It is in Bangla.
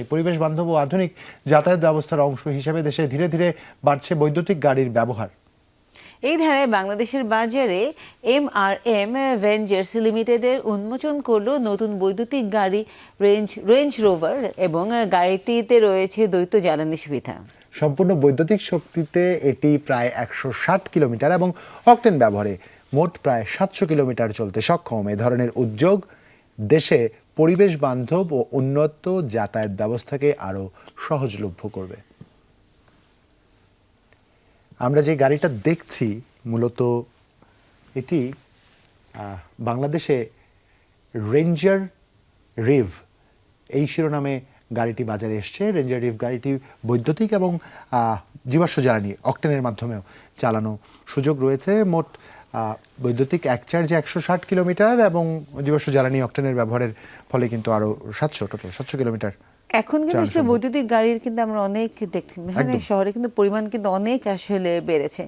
পরিবেশ বান্ধব ও আধুনিক যাতায়াত ব্যবস্থার অংশ হিসেবে দেশে ধীরে ধীরে বাড়ছে বৈদ্যুতিক গাড়ির ব্যবহার। এই ধারায় বাংলাদেশের বাজারে এমআরএম ভেঞ্চার্স লিমিটেডের উন্মোচন করলো নতুন বৈদ্যুতিক গাড়ি রেঞ্জ রোভার এবং গাড়িটিতে রয়েছে দ্বৈত জ্বালানি সুবিধা। সম্পূর্ণ বৈদ্যুতিক শক্তিতে এটি প্রায় 160 কিলোমিটার এবং অকটেন ব্যবহারে মোট প্রায় 700 কিলোমিটার চলতে সক্ষম। এ ধরনের উদ্যোগ দেশে পরিবেশ বান্ধব ও উন্নত যাতায়াত ব্যবস্থাকে আরো সহজলভ্য করবে। আমরা যে গাড়িটা দেখছি মূলত এটি বাংলাদেশে রেঞ্জার রিভ এই শিরোনামে গাড়িটি বাজারে এসছে। রেঞ্জার রিভ গাড়িটি বৈদ্যুতিক এবং জীবাশ্ম জ্বালানি অকটেনের মাধ্যমেও চালানো সুযোগ রয়েছে। মোট বৈদ্যুতিক এক চার্জে 160 কিলোমিটার এবং জীবাশ্ম জ্বালানি অকটেনের ব্যবহারের ফলে কিন্তু আরো 700 কিলোমিটার। এখন কিন্তু আসলে বৈদ্যুতিক গাড়ির কিন্তু আমরা অনেক দেখছি, শহরে কিন্তু পরিমাণ কিন্তু অনেক আসলে বেড়েছে।